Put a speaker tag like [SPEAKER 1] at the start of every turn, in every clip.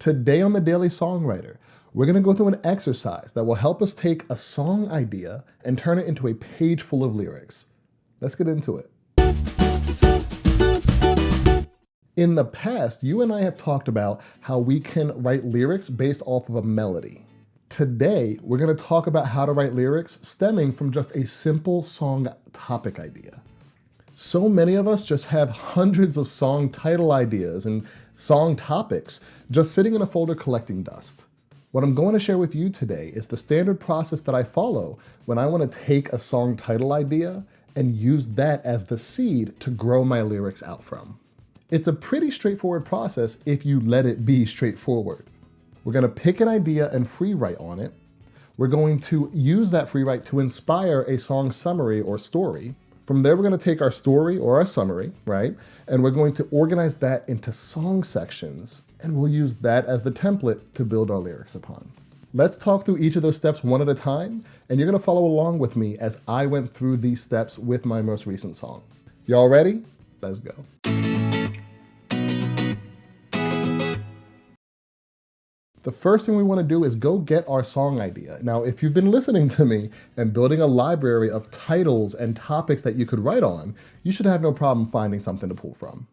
[SPEAKER 1] Today on the Daily Songwriter, we're going to go through an exercise that will help us take a song idea and turn it into a page full of lyrics. Let's get into it. In the past, you and I have talked about how we can write lyrics based off of a melody. Today, we're going to talk about how to write lyrics stemming from just a simple song topic idea. So many of us just have hundreds of song title ideas and song topics just sitting in a folder collecting dust. What I'm going to share with you today is the standard process that I follow when I want to take a song title idea and use that as the seed to grow my lyrics out from. It's a pretty straightforward process if you let it be straightforward. We're going to pick an idea and free write on it. We're going to use that free write to inspire a song summary or story. From there, we're going to take our story or our summary, right? And we're going to organize that into song sections, and we'll use that as the template to build our lyrics upon. Let's talk through each of those steps one at a time, and you're going to follow along with me as I went through these steps with my most recent song. Y'all ready? Let's go. The first thing we want to do is go get our song idea. Now, if you've been listening to me and building a library of titles and topics that you could write on, you should have no problem finding something to pull from.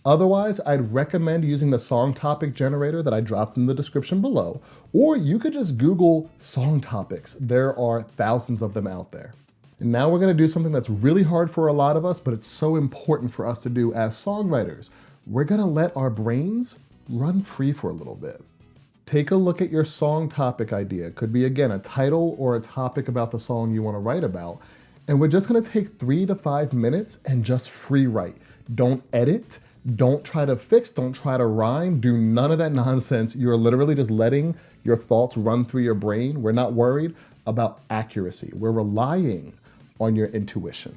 [SPEAKER 1] Otherwise, I'd recommend using the song topic generator that I dropped in the description below, or you could just Google song topics. There are thousands of them out there. And now we're going to do something that's really hard for a lot of us, but it's so important for us to do as songwriters. We're going to let our brains run free for a little bit. Take a look at your song topic idea. It could be, again, a title or a topic about the song you want to write about. And we're just going to take 3 to 5 minutes and just free write. Don't edit. Don't try to fix. Don't try to rhyme. Do none of that nonsense. You're literally just letting your thoughts run through your brain. We're not worried about accuracy. We're relying on your intuition.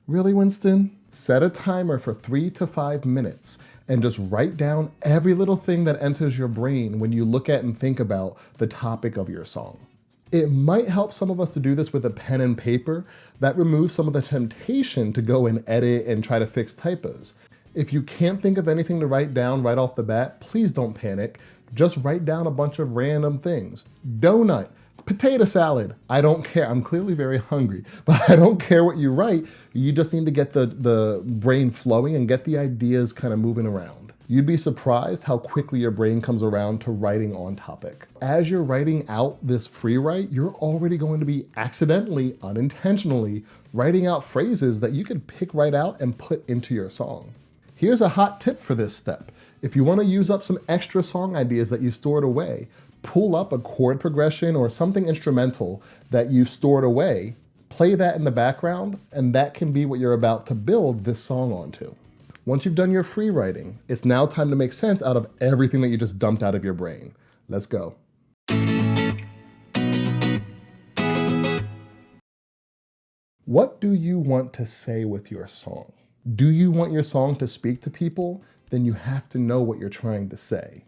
[SPEAKER 1] Really, Winston? Set a timer for 3 to 5 minutes and just write down every little thing that enters your brain when you look at and think about the topic of your song. It might help some of us to do this with a pen and paper. That removes some of the temptation to go and edit and try to fix typos. If you can't think of anything to write down right off the bat, please don't panic. Just write down a bunch of random things. Donut, potato salad, I don't care. I'm clearly very hungry, but I don't care what you write. You just need to get the brain flowing and get the ideas kind of moving around. You'd be surprised how quickly your brain comes around to writing on topic. As you're writing out this free write, you're already going to be accidentally, unintentionally writing out phrases that you can pick right out and put into your song. Here's a hot tip for this step. If you want to use up some extra song ideas that you stored away, pull up a chord progression or something instrumental that you stored away, play that in the background, and that can be what you're about to build this song onto. Once you've done your free writing, it's now time to make sense out of everything that you just dumped out of your brain. Let's go. What do you want to say with your song? Do you want your song to speak to people? Then you have to know what you're trying to say.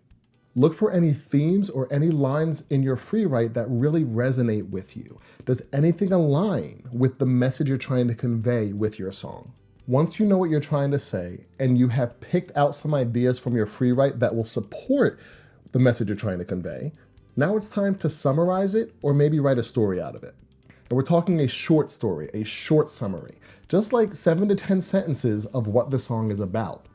[SPEAKER 1] Look for any themes or any lines in your free write that really resonate with you. Does anything align with the message you're trying to convey with your song? Once you know what you're trying to say and you have picked out some ideas from your free write that will support the message you're trying to convey, now it's time to summarize it or maybe write a story out of it. And we're talking a short story, a short summary, just like 7 to 10 sentences of what the song is about.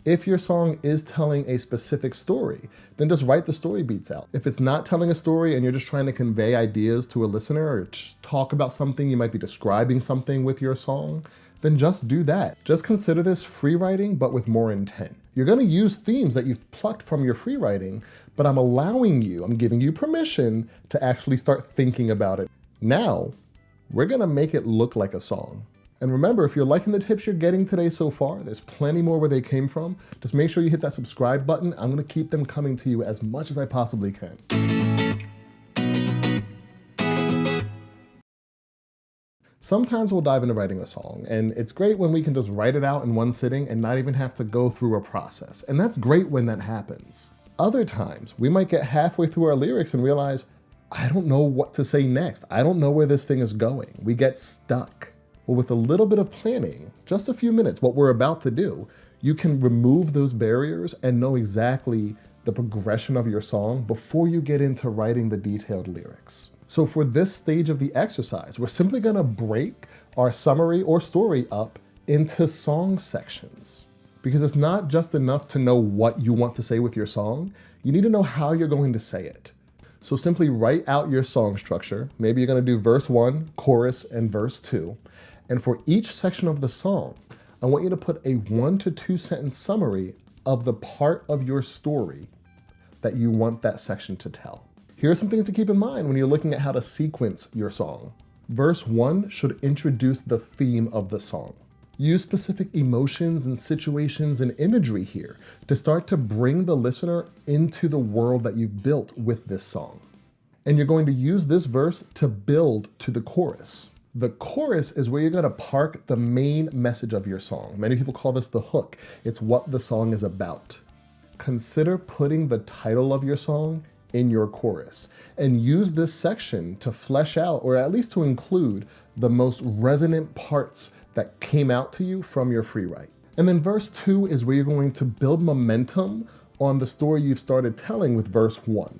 [SPEAKER 1] If your song is telling a specific story, then just write the story beats out. If it's not telling a story and you're just trying to convey ideas to a listener or talk about something, you might be describing something with your song, then just do that. Just consider this free writing, but with more intent. You're going to use themes that you've plucked from your free writing, but I'm giving you permission to actually start thinking about it. Now, we're going to make it look like a song. And remember, if you're liking the tips you're getting today so far, there's plenty more where they came from. Just make sure you hit that subscribe button. I'm going to keep them coming to you as much as I possibly can. Sometimes we'll dive into writing a song, and it's great when we can just write it out in one sitting and not even have to go through a process. And that's great when that happens. Other times, we might get halfway through our lyrics and realize, I don't know what to say next. I don't know where this thing is going. We get stuck. Well, with a little bit of planning, just a few minutes, what we're about to do, you can remove those barriers and know exactly the progression of your song before you get into writing the detailed lyrics. So for this stage of the exercise, we're simply gonna break our summary or story up into song sections. Because it's not just enough to know what you want to say with your song, you need to know how you're going to say it. So simply write out your song structure. Maybe you're gonna do verse 1, chorus, and verse 2. And for each section of the song, I want you to put a 1 to 2 sentence summary of the part of your story that you want that section to tell. Here are some things to keep in mind when you're looking at how to sequence your song. Verse 1 should introduce the theme of the song. Use specific emotions and situations and imagery here to start to bring the listener into the world that you've built with this song. And you're going to use this verse to build to the chorus. The chorus is where you're going to park the main message of your song. Many people call this the hook. It's what the song is about. Consider putting the title of your song in your chorus and use this section to flesh out, or at least to include, the most resonant parts that came out to you from your free write. And then verse 2 is where you're going to build momentum on the story you've started telling with verse 1.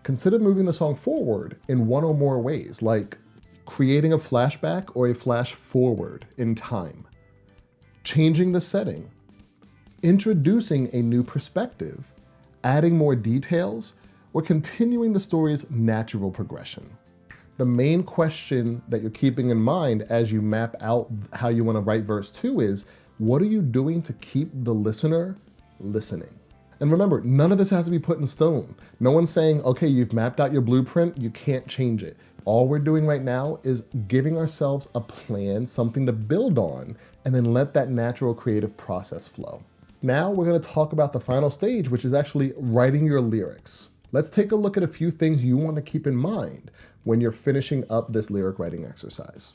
[SPEAKER 1] Consider moving the song forward in one or more ways, like creating a flashback or a flash forward in time, changing the setting, introducing a new perspective, adding more details, or continuing the story's natural progression. The main question that you're keeping in mind as you map out how you want to write verse 2 is, what are you doing to keep the listener listening? And remember, none of this has to be put in stone. No one's saying, okay, you've mapped out your blueprint, you can't change it. All we're doing right now is giving ourselves a plan, something to build on, and then let that natural creative process flow. Now we're going to talk about the final stage, which is actually writing your lyrics. Let's take a look at a few things you want to keep in mind when you're finishing up this lyric writing exercise.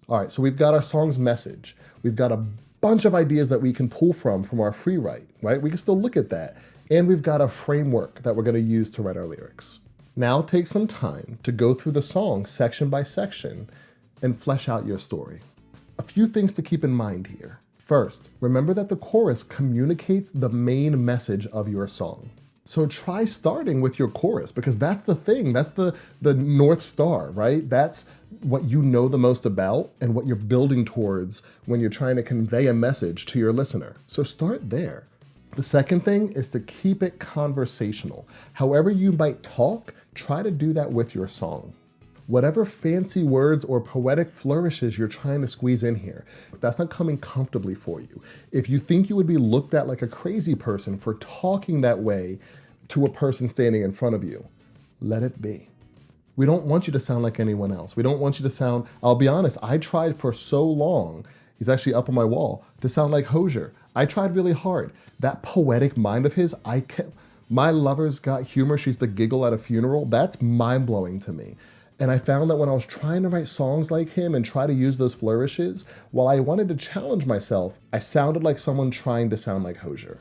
[SPEAKER 1] All right, so we've got our song's message. We've got a bunch of ideas that we can pull from our free write, right? We can still look at that. And we've got a framework that we're going to use to write our lyrics. Now take some time to go through the song section by section and flesh out your story. A few things to keep in mind here. First, remember that the chorus communicates the main message of your song. So try starting with your chorus, because that's the thing, that's the North Star, right? That's what you know the most about and what you're building towards when you're trying to convey a message to your listener. So start there. The second thing is to keep it conversational. However you might talk, try to do that with your song. Whatever fancy words or poetic flourishes you're trying to squeeze in here, if that's not coming comfortably for you, if you think you would be looked at like a crazy person for talking that way to a person standing in front of you, let it be. We don't want you to sound like anyone else. We don't want you to sound, I'll be honest, I tried for so long, he's actually up on my wall, to sound like Hozier. I tried really hard. That poetic mind of his, my lover's got humor, she's the giggle at a funeral, that's mind-blowing to me. And I found that when I was trying to write songs like him and try to use those flourishes, while I wanted to challenge myself, I sounded like someone trying to sound like Hozier.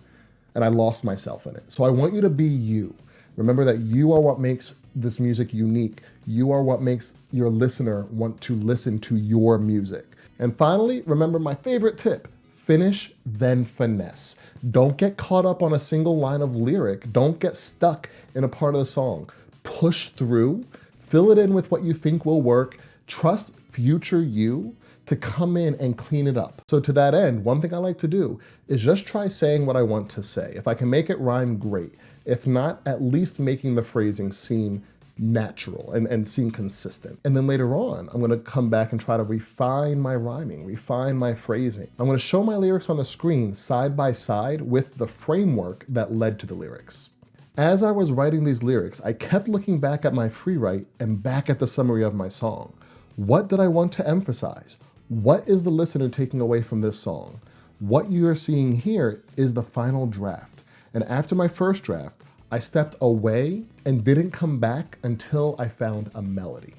[SPEAKER 1] And I lost myself in it. So I want you to be you. Remember that you are what makes this music unique. You are what makes your listener want to listen to your music. And finally, remember my favorite tip, finish, then finesse. Don't get caught up on a single line of lyric. Don't get stuck in a part of the song. Push through. Fill it in with what you think will work. Trust future you to come in and clean it up. So to that end, one thing I like to do is just try saying what I want to say. If I can make it rhyme, great. If not, at least making the phrasing seem natural and seem consistent. And then later on, I'm gonna come back and try to refine my rhyming, refine my phrasing. I'm gonna show my lyrics on the screen side by side with the framework that led to the lyrics. As I was writing these lyrics, I kept looking back at my free write and back at the summary of my song. What did I want to emphasize? What is the listener taking away from this song? What you are seeing here is the final draft. And after my first draft, I stepped away and didn't come back until I found a melody.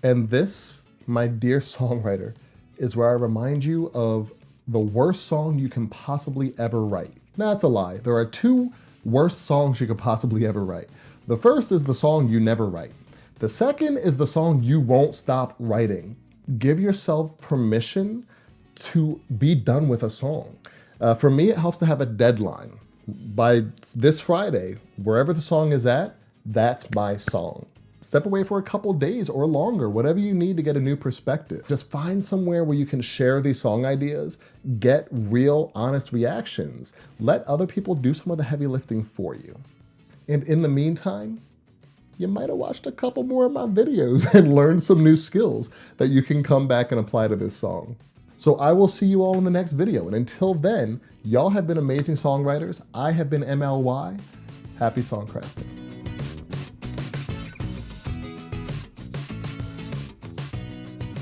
[SPEAKER 1] And this, my dear songwriter, is where I remind you of the worst song you can possibly ever write. Now, that's a lie. There are two worst songs you could possibly ever write. The first is the song you never write. The second is the song you won't stop writing. Give yourself permission to be done with a song. For me, it helps to have a deadline. By this Friday, wherever the song is at, that's my song. Step away for a couple days or longer, whatever you need to get a new perspective. Just find somewhere where you can share these song ideas, get real, honest reactions. Let other people do some of the heavy lifting for you. And in the meantime, you might have watched a couple more of my videos and learned some new skills that you can come back and apply to this song. So I will see you all in the next video. And until then, y'all have been amazing songwriters. I have been MLY. Happy songcrafting.